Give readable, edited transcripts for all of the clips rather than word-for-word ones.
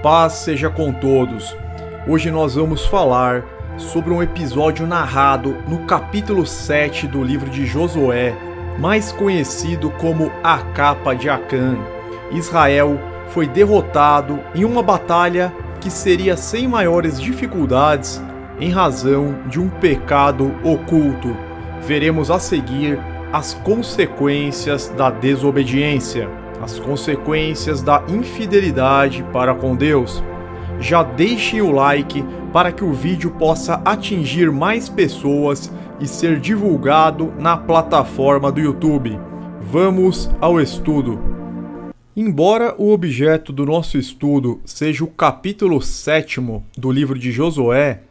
Paz seja com todos. Hoje nós vamos falar sobre um episódio narrado no capítulo 7 do livro de Josué, mais conhecido como a Capa de Acã. Israel foi derrotado em uma batalha que seria sem maiores dificuldades em razão de um pecado oculto. Veremos a seguir as consequências da desobediência, as consequências da infidelidade para com Deus. Já deixem o like para que o vídeo possa atingir mais pessoas e ser divulgado na plataforma do YouTube. Vamos ao estudo. Embora o objeto do nosso estudo seja o capítulo 7 do livro de Josué,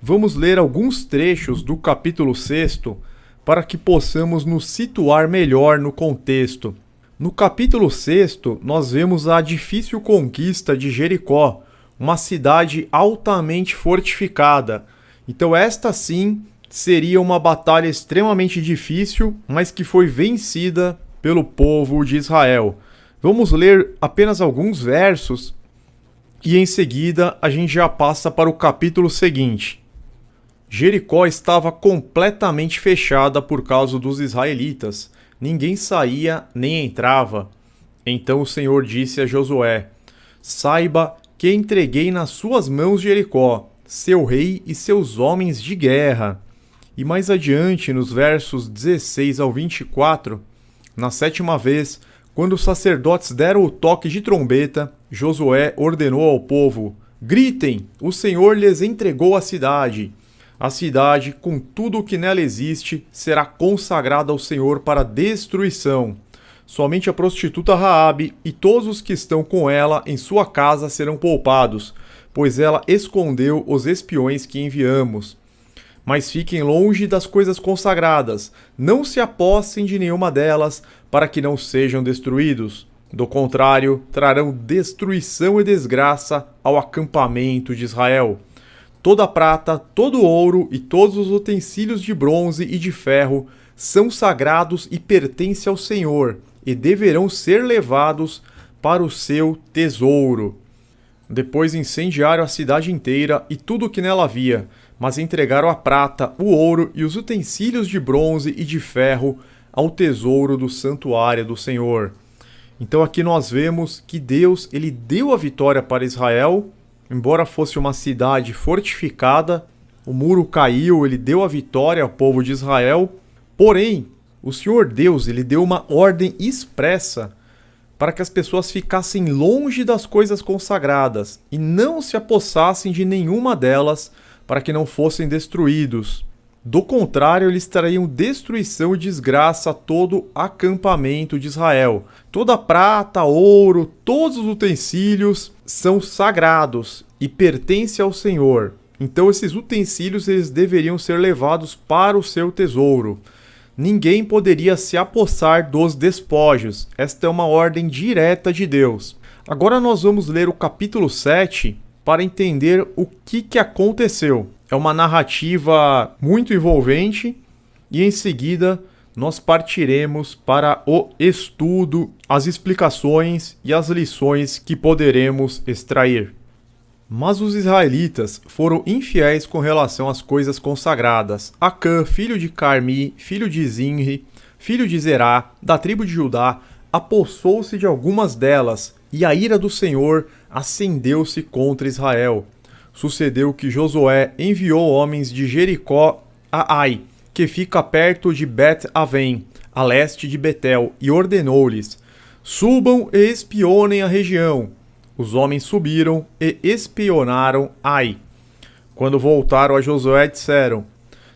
vamos ler alguns trechos do capítulo 6 para que possamos nos situar melhor no contexto. No capítulo 6, nós vemos a difícil conquista de Jericó, uma cidade altamente fortificada. Então esta sim seria uma batalha extremamente difícil, mas que foi vencida pelo povo de Israel. Vamos ler apenas alguns versos e em seguida a gente já passa para o capítulo seguinte. Jericó estava completamente fechada por causa dos israelitas. Ninguém saía nem entrava. Então o Senhor disse a Josué: saiba que entreguei nas suas mãos Jericó, seu rei e seus homens de guerra. E mais adiante, nos versos 16 ao 24, na 7ª vez, quando os sacerdotes deram o toque de trombeta, Josué ordenou ao povo: gritem, o Senhor lhes entregou a cidade. A cidade, com tudo o que nela existe, será consagrada ao Senhor para destruição. Somente a prostituta Raabe e todos os que estão com ela em sua casa serão poupados, pois ela escondeu os espiões que enviamos. Mas fiquem longe das coisas consagradas, não se apossem de nenhuma delas, para que não sejam destruídos. Do contrário, trarão destruição e desgraça ao acampamento de Israel. Toda a prata, todo o ouro e todos os utensílios de bronze e de ferro são sagrados e pertencem ao Senhor, e deverão ser levados para o seu tesouro. Depois incendiaram a cidade inteira e tudo o que nela havia, mas entregaram a prata, o ouro e os utensílios de bronze e de ferro ao tesouro do santuário do Senhor. Então aqui nós vemos que Deus ele deu a vitória para Israel. Embora fosse uma cidade fortificada, o muro caiu, ele deu a vitória ao povo de Israel. Porém, o Senhor Deus ele deu uma ordem expressa para que as pessoas ficassem longe das coisas consagradas e não se apossassem de nenhuma delas para que não fossem destruídos. Do contrário, eles trariam destruição e desgraça a todo o acampamento de Israel. Toda a prata, ouro, todos os utensílios são sagrados e pertencem ao Senhor. Então esses utensílios eles deveriam ser levados para o seu tesouro. Ninguém poderia se apossar dos despojos. Esta é uma ordem direta de Deus. Agora nós vamos ler o capítulo 7 para entender o que aconteceu. É uma narrativa muito envolvente e em seguida nós partiremos para o estudo, as explicações e as lições que poderemos extrair. Mas os israelitas foram infiéis com relação às coisas consagradas. Acã, filho de Carmi, filho de Zinri, filho de Zerá, da tribo de Judá, apossou-se de algumas delas, e a ira do Senhor acendeu-se contra Israel. Sucedeu que Josué enviou homens de Jericó a Ai, que fica perto de Bet-Avém, a leste de Betel, e ordenou-lhes: subam e espionem a região. Os homens subiram e espionaram Ai. Quando voltaram a Josué, disseram: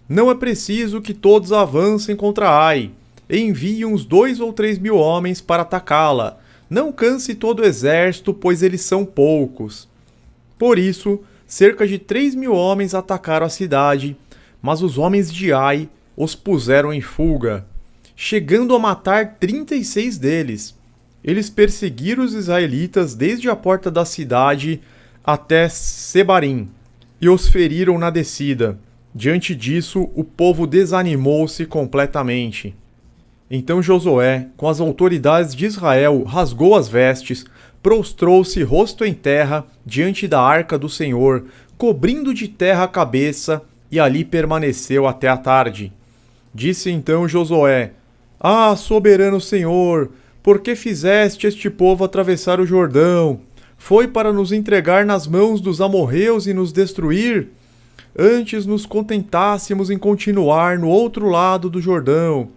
não é preciso que todos avancem contra Ai. Enviem uns 2 ou 3 mil homens para atacá-la. Não canse todo o exército, pois eles são poucos. Por isso, cerca de 3 mil homens atacaram a cidade, mas os homens de Ai os puseram em fuga, chegando a matar 36 deles. Eles perseguiram os israelitas desde a porta da cidade até Sebarim e os feriram na descida. Diante disso, o povo desanimou-se completamente. Então Josué, com as autoridades de Israel, rasgou as vestes, prostrou-se rosto em terra diante da arca do Senhor, cobrindo de terra a cabeça, e ali permaneceu até a tarde. Disse então Josué: Ah, soberano Senhor, por que fizeste este povo atravessar o Jordão? Foi para nos entregar nas mãos dos amorreus e nos destruir? Antes nos contentássemos em continuar no outro lado do Jordão.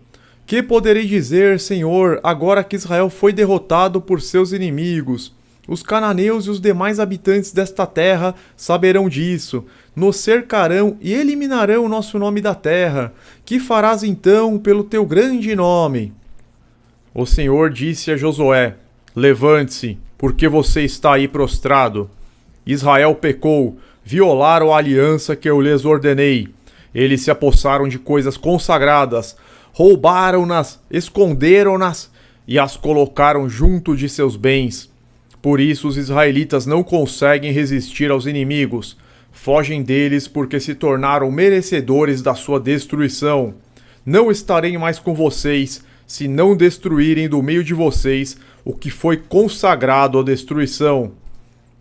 Que poderei dizer, Senhor, agora que Israel foi derrotado por seus inimigos? Os cananeus e os demais habitantes desta terra saberão disso. Nos cercarão e eliminarão o nosso nome da terra. Que farás então pelo teu grande nome? O Senhor disse a Josué: Levante-se, porque você está aí prostrado. Israel pecou, violaram a aliança que eu lhes ordenei. Eles se apossaram de coisas consagradas, roubaram-nas, esconderam-nas e as colocaram junto de seus bens. Por isso os israelitas não conseguem resistir aos inimigos. Fogem deles porque se tornaram merecedores da sua destruição. Não estarei mais com vocês, se não destruírem do meio de vocês o que foi consagrado à destruição.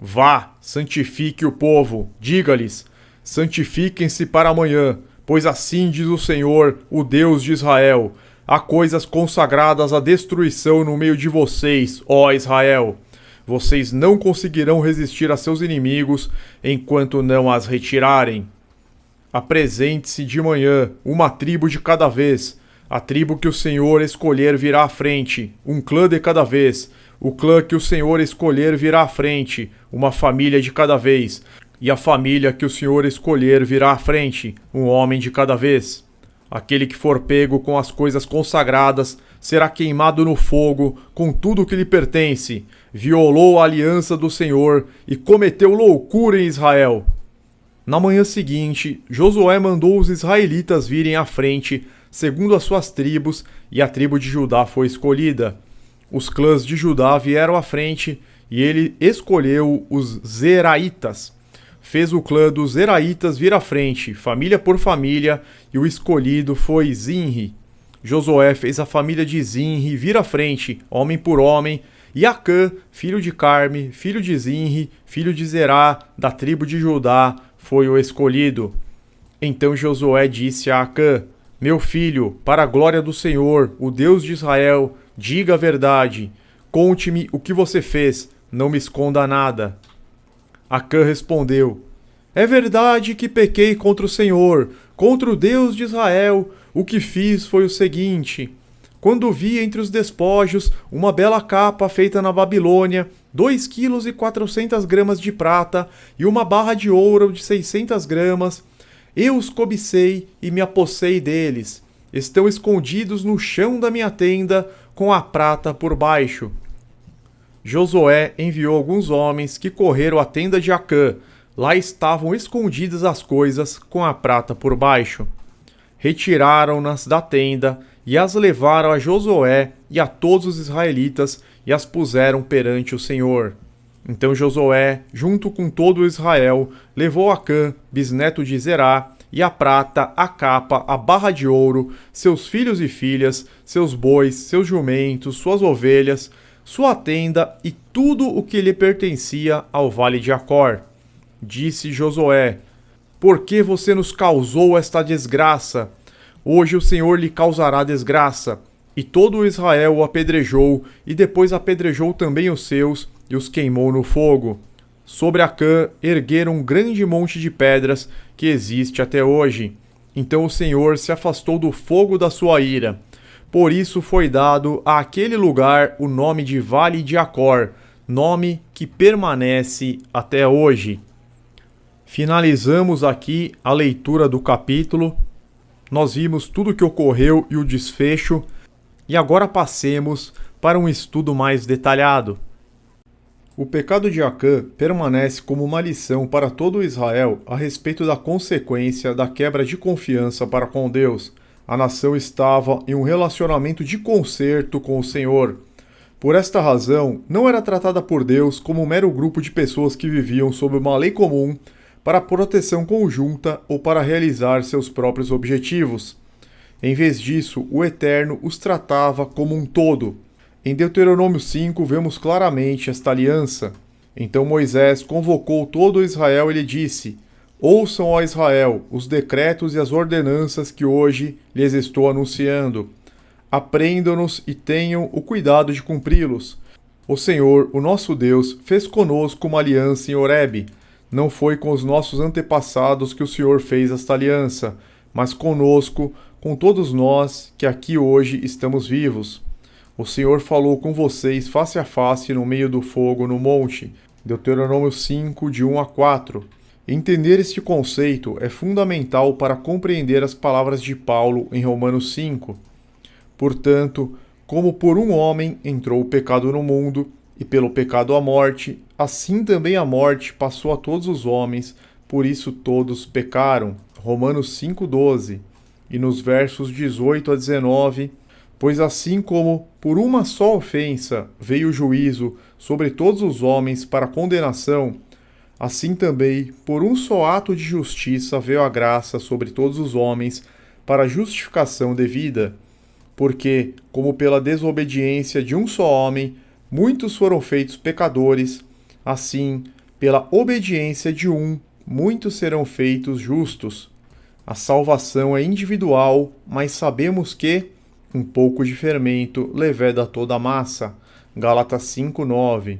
Vá, santifique o povo, diga-lhes: santifiquem-se para amanhã, pois assim diz o Senhor, o Deus de Israel: há coisas consagradas à destruição no meio de vocês, ó Israel. Vocês não conseguirão resistir a seus inimigos enquanto não as retirarem. Apresente-se de manhã, uma tribo de cada vez. A tribo que o Senhor escolher virá à frente, um clã de cada vez. O clã que o Senhor escolher virá à frente, uma família de cada vez. E a família que o Senhor escolher virá à frente, um homem de cada vez. Aquele que for pego com as coisas consagradas será queimado no fogo com tudo o que lhe pertence. Violou a aliança do Senhor e cometeu loucura em Israel. Na manhã seguinte, Josué mandou os israelitas virem à frente, segundo as suas tribos, e a tribo de Judá foi escolhida. Os clãs de Judá vieram à frente, e ele escolheu os Zeraitas. Fez o clã dos Zeraitas vir à frente, família por família, e o escolhido foi Zinri. Josué fez a família de Zinri vir à frente, homem por homem, e Acã, filho de Carme, filho de Zinri, filho de Zerá, da tribo de Judá, foi o escolhido. Então Josué disse a Acã: Meu filho, para a glória do Senhor, o Deus de Israel, diga a verdade. Conte-me o que você fez, não me esconda nada. Acã respondeu: É verdade que pequei contra o Senhor, contra o Deus de Israel. O que fiz foi o seguinte: quando vi entre os despojos uma bela capa feita na Babilônia, 2,4 kg de prata e uma barra de ouro de 600 gramas, eu os cobicei e me apossei deles. Estão escondidos no chão da minha tenda, com a prata por baixo. Josué enviou alguns homens que correram à tenda de Acã. Lá estavam escondidas as coisas com a prata por baixo. Retiraram-nas da tenda e as levaram a Josué e a todos os israelitas e as puseram perante o Senhor. Então Josué, junto com todo Israel, levou Acã, bisneto de Zerá, e a prata, a capa, a barra de ouro, seus filhos e filhas, seus bois, seus jumentos, suas ovelhas, sua tenda e tudo o que lhe pertencia ao vale de Acor. Disse Josué: Por que você nos causou esta desgraça? Hoje o Senhor lhe causará desgraça. E todo o Israel o apedrejou, e depois apedrejou também os seus, e os queimou no fogo. Sobre Acã ergueram um grande monte de pedras, que existe até hoje. Então o Senhor se afastou do fogo da sua ira. Por isso foi dado àquele lugar o nome de Vale de Acor, nome que permanece até hoje. Finalizamos aqui a leitura do capítulo. Nós vimos tudo o que ocorreu e o desfecho, e agora passemos para um estudo mais detalhado. O pecado de Acã permanece como uma lição para todo Israel a respeito da consequência da quebra de confiança para com Deus. A nação estava em um relacionamento de conserto com o Senhor. Por esta razão, não era tratada por Deus como um mero grupo de pessoas que viviam sob uma lei comum para proteção conjunta ou para realizar seus próprios objetivos. Em vez disso, o Eterno os tratava como um todo. Em Deuteronômio 5 vemos claramente esta aliança. Então Moisés convocou todo Israel e lhe disse: Ouçam, ó Israel, os decretos e as ordenanças que hoje lhes estou anunciando. Aprendam-nos e tenham o cuidado de cumpri-los. O Senhor, o nosso Deus, fez conosco uma aliança em Horebe. Não foi com os nossos antepassados que o Senhor fez esta aliança, mas conosco, com todos nós que aqui hoje estamos vivos. O Senhor falou com vocês face a face no meio do fogo no monte. Deuteronômio 5, de 1 a 4. Entender este conceito é fundamental para compreender as palavras de Paulo em Romanos 5. Portanto, como por um homem entrou o pecado no mundo, e pelo pecado a morte, assim também a morte passou a todos os homens, por isso todos pecaram. Romanos 5,12. E nos versos 18 a 19, pois assim como por uma só ofensa veio o juízo sobre todos os homens para condenação, assim também por um só ato de justiça veio a graça sobre todos os homens para justificação devida. Porque, como pela desobediência de um só homem, muitos foram feitos pecadores, assim, pela obediência de um, muitos serão feitos justos. A salvação é individual, mas sabemos que um pouco de fermento leveda toda a massa. Gálatas 5:9.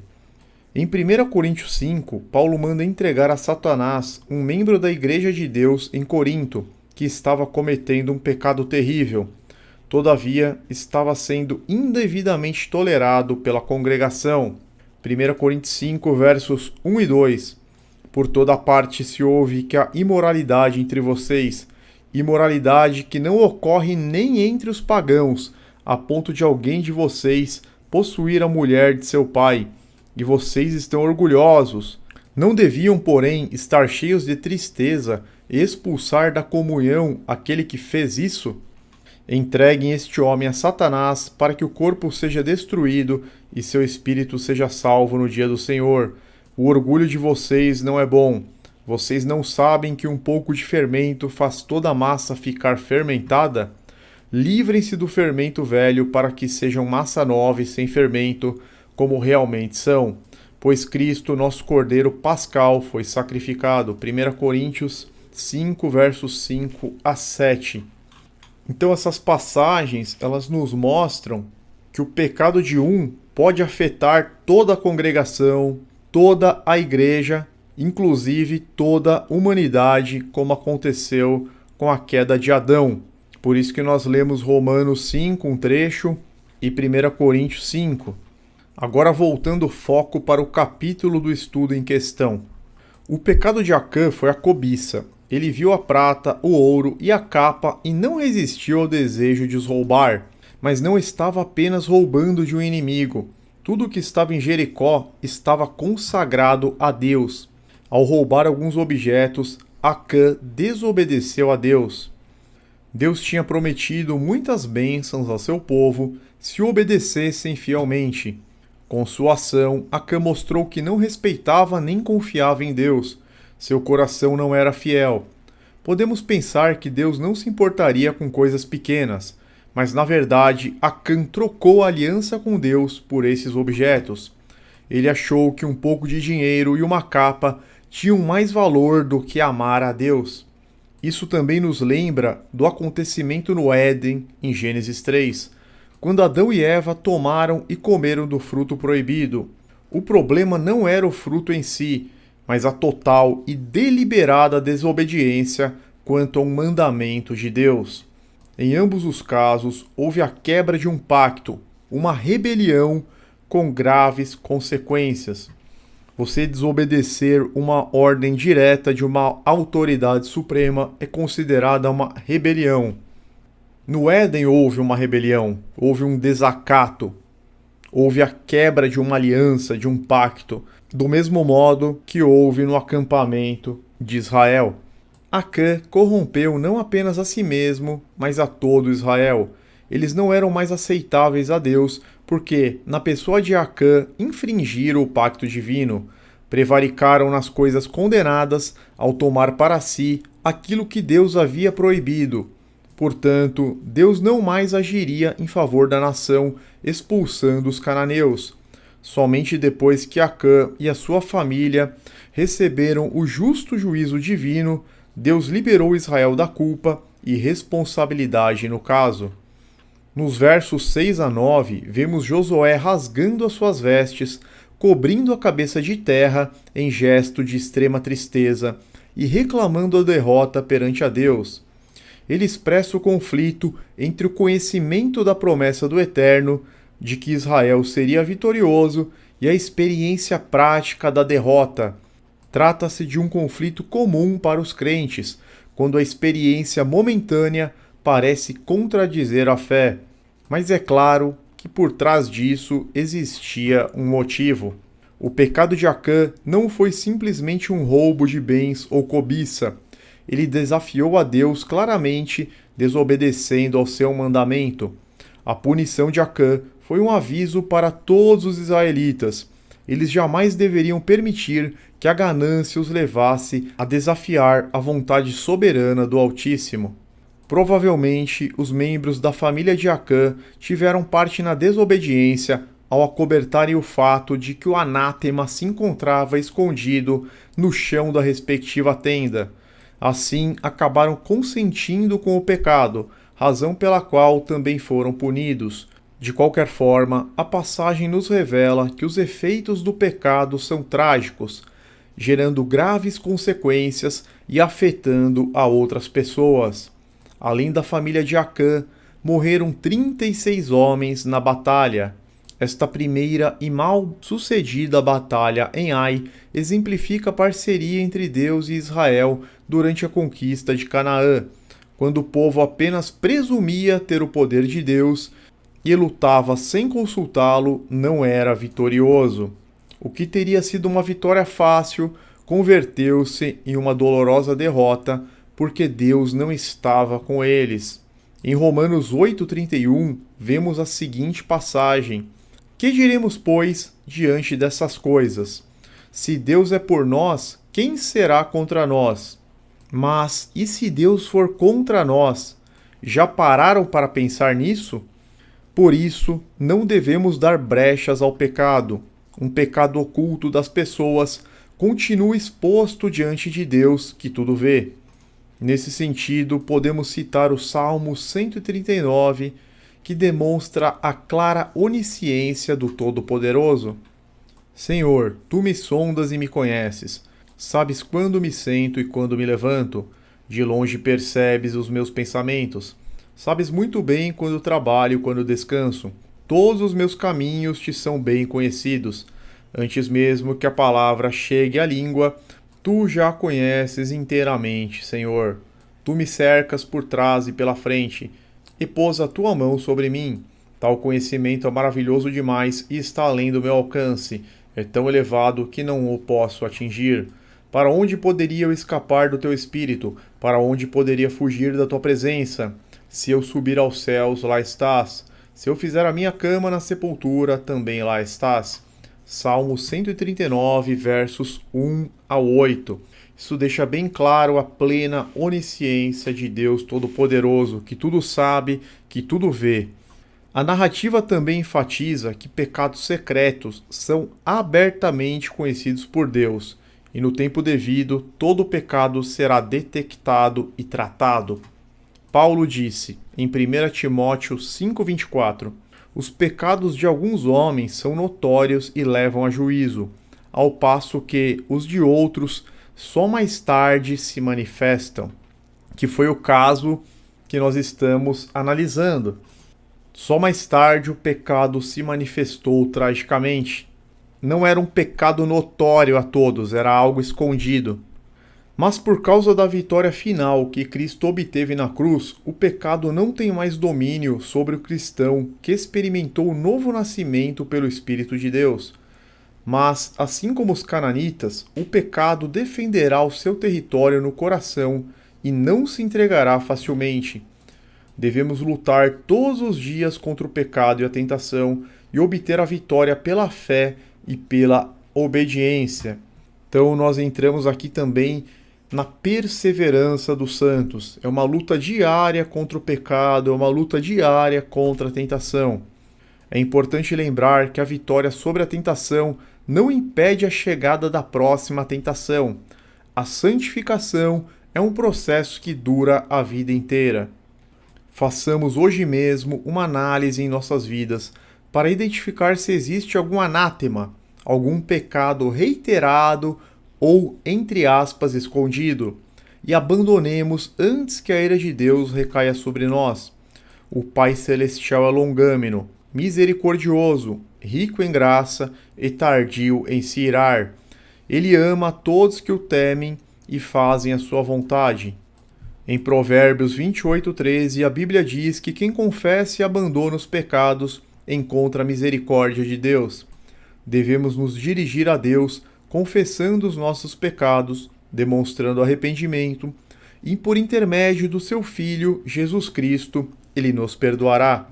Em 1 Coríntios 5, Paulo manda entregar a Satanás um membro da Igreja de Deus em Corinto, que estava cometendo um pecado terrível. Todavia, estava sendo indevidamente tolerado pela congregação. 1 Coríntios 5, versos 1 e 2. Por toda parte se ouve que há imoralidade entre vocês, imoralidade que não ocorre nem entre os pagãos, a ponto de alguém de vocês possuir a mulher de seu pai, e vocês estão orgulhosos. Não deviam, porém, estar cheios de tristeza e expulsar da comunhão aquele que fez isso? Entreguem este homem a Satanás para que o corpo seja destruído e seu espírito seja salvo no dia do Senhor. O orgulho de vocês não é bom. Vocês não sabem que um pouco de fermento faz toda a massa ficar fermentada? Livrem-se do fermento velho para que sejam massa nova e sem fermento, como realmente são. Pois Cristo, nosso Cordeiro Pascal, foi sacrificado. 1 Coríntios 5, versos 5 a 7. Então essas passagens, elas nos mostram que o pecado de um pode afetar toda a congregação, toda a igreja, inclusive toda a humanidade, como aconteceu com a queda de Adão. Por isso que nós lemos Romanos 5, um trecho, e 1 Coríntios 5. Agora voltando o foco para o capítulo do estudo em questão. O pecado de Acã foi a cobiça. Ele viu a prata, o ouro e a capa e não resistiu ao desejo de os roubar. Mas não estava apenas roubando de um inimigo. Tudo que estava em Jericó estava consagrado a Deus. Ao roubar alguns objetos, Acã desobedeceu a Deus. Deus tinha prometido muitas bênçãos ao seu povo se o obedecessem fielmente. Com sua ação, Acã mostrou que não respeitava nem confiava em Deus. Seu coração não era fiel. Podemos pensar que Deus não se importaria com coisas pequenas, mas na verdade Acã trocou a aliança com Deus por esses objetos. Ele achou que um pouco de dinheiro e uma capa tinham mais valor do que amar a Deus. Isso também nos lembra do acontecimento no Éden, em Gênesis 3, quando Adão e Eva tomaram e comeram do fruto proibido. O problema não era o fruto em si, mas a total e deliberada desobediência quanto a um mandamento de Deus. Em ambos os casos, houve a quebra de um pacto, uma rebelião com graves consequências. Você desobedecer uma ordem direta de uma autoridade suprema é considerada uma rebelião. No Éden houve uma rebelião, houve um desacato, houve a quebra de uma aliança, de um pacto, do mesmo modo que houve no acampamento de Israel. Acã corrompeu não apenas a si mesmo, mas a todo Israel. Eles não eram mais aceitáveis a Deus, porque, na pessoa de Acã, infringiram o pacto divino, prevaricaram nas coisas condenadas ao tomar para si aquilo que Deus havia proibido. Portanto, Deus não mais agiria em favor da nação, expulsando os cananeus. Somente depois que Acã e a sua família receberam o justo juízo divino, Deus liberou Israel da culpa e responsabilidade no caso. Nos versos 6 a 9, vemos Josué rasgando as suas vestes, cobrindo a cabeça de terra em gesto de extrema tristeza e reclamando a derrota perante a Deus. Ele expressa o conflito entre o conhecimento da promessa do Eterno, de que Israel seria vitorioso, e a experiência prática da derrota. Trata-se de um conflito comum para os crentes, quando a experiência momentânea parece contradizer a fé. Mas é claro que por trás disso existia um motivo. O pecado de Acã não foi simplesmente um roubo de bens ou cobiça. Ele desafiou a Deus claramente, desobedecendo ao seu mandamento. A punição de Acã foi um aviso para todos os israelitas. Eles jamais deveriam permitir que a ganância os levasse a desafiar a vontade soberana do Altíssimo. Provavelmente, os membros da família de Acã tiveram parte na desobediência ao acobertarem o fato de que o anátema se encontrava escondido no chão da respectiva tenda. Assim, acabaram consentindo com o pecado, razão pela qual também foram punidos. De qualquer forma, a passagem nos revela que os efeitos do pecado são trágicos, gerando graves consequências e afetando a outras pessoas. Além da família de Acã, morreram 36 homens na batalha. Esta primeira e mal sucedida batalha em Ai exemplifica a parceria entre Deus e Israel durante a conquista de Canaã, quando o povo apenas presumia ter o poder de Deus e lutava sem consultá-lo, não era vitorioso. O que teria sido uma vitória fácil converteu-se em uma dolorosa derrota, porque Deus não estava com eles. Em Romanos 8,31, vemos a seguinte passagem: Que diremos, pois, diante dessas coisas? Se Deus é por nós, quem será contra nós? Mas e se Deus for contra nós? Já pararam para pensar nisso? Por isso, não devemos dar brechas ao pecado. Um pecado oculto das pessoas continua exposto diante de Deus, que tudo vê. Nesse sentido, podemos citar o Salmo 139, que demonstra a clara onisciência do Todo-Poderoso. Senhor, tu me sondas e me conheces. Sabes quando me sento e quando me levanto. De longe percebes os meus pensamentos. Sabes muito bem quando trabalho e quando descanso. Todos os meus caminhos te são bem conhecidos. Antes mesmo que a palavra chegue à língua, tu já a conheces inteiramente, Senhor. Tu me cercas por trás e pela frente, e pôs a tua mão sobre mim. Tal conhecimento é maravilhoso demais e está além do meu alcance. É tão elevado que não o posso atingir. Para onde poderia eu escapar do teu espírito? Para onde poderia fugir da tua presença? Se eu subir aos céus, lá estás. Se eu fizer a minha cama na sepultura, também lá estás. Salmo 139, versos 1 a 8. Isso deixa bem claro a plena onisciência de Deus Todo-Poderoso, que tudo sabe, que tudo vê. A narrativa também enfatiza que pecados secretos são abertamente conhecidos por Deus, e no tempo devido todo pecado será detectado e tratado. Paulo disse, em 1 Timóteo 5,24, os pecados de alguns homens são notórios e levam a juízo, ao passo que os de outros só mais tarde se manifestam, que foi o caso que nós estamos analisando. Só mais tarde o pecado se manifestou tragicamente. Não era um pecado notório a todos, era algo escondido. Mas por causa da vitória final que Cristo obteve na cruz, o pecado não tem mais domínio sobre o cristão que experimentou o novo nascimento pelo Espírito de Deus. Mas, assim como os cananitas, o pecado defenderá o seu território no coração e não se entregará facilmente. Devemos lutar todos os dias contra o pecado e a tentação e obter a vitória pela fé e pela obediência. Então nós entramos aqui também na perseverança dos santos. É uma luta diária contra o pecado, é uma luta diária contra a tentação. É importante lembrar que a vitória sobre a tentação não impede a chegada da próxima tentação. A santificação é um processo que dura a vida inteira. Façamos hoje mesmo uma análise em nossas vidas para identificar se existe algum anátema, algum pecado reiterado ou, entre aspas, escondido, e abandonemos antes que a ira de Deus recaia sobre nós. O Pai Celestial é longâmino, misericordioso, rico em graça e tardio em se irar. Ele ama a todos que o temem e fazem a sua vontade. Em Provérbios 28:13, a Bíblia diz que quem confessa e abandona os pecados encontra a misericórdia de Deus. Devemos nos dirigir a Deus confessando os nossos pecados, demonstrando arrependimento, e por intermédio do seu Filho, Jesus Cristo, ele nos perdoará.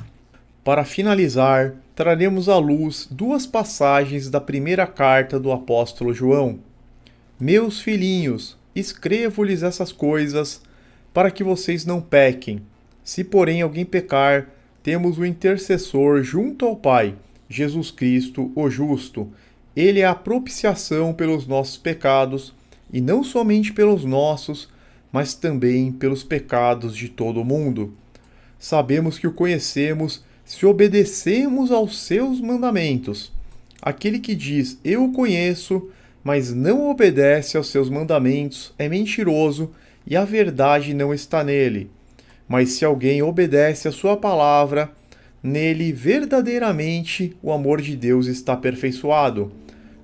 Para finalizar, traremos à luz duas passagens da primeira carta do apóstolo João. Meus filhinhos, escrevo-lhes essas coisas para que vocês não pequem. Se, porém, alguém pecar, temos o intercessor junto ao Pai, Jesus Cristo, o justo. Ele é a propiciação pelos nossos pecados, e não somente pelos nossos, mas também pelos pecados de todo o mundo. Sabemos que o conhecemos se obedecemos aos seus mandamentos. Aquele que diz, eu o conheço, mas não obedece aos seus mandamentos, é mentiroso e a verdade não está nele. Mas se alguém obedece à sua palavra, nele verdadeiramente o amor de Deus está aperfeiçoado.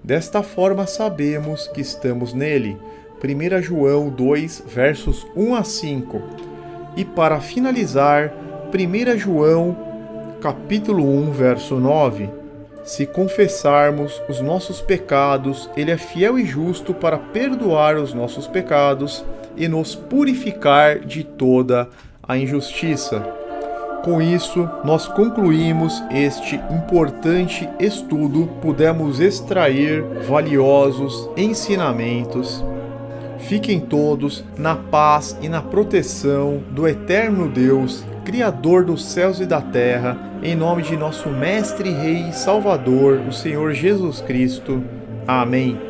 Desta forma sabemos que estamos nele. 1 João 2, versos 1 a 5. E para finalizar, 1 João capítulo 1, verso 9. Se confessarmos os nossos pecados, ele é fiel e justo para perdoar os nossos pecados e nos purificar de toda a injustiça. Com isso, nós concluímos este importante estudo, pudemos extrair valiosos ensinamentos. Fiquem todos na paz e na proteção do eterno Deus, Criador dos céus e da terra, em nome de nosso Mestre, Rei e Salvador, o Senhor Jesus Cristo. Amém.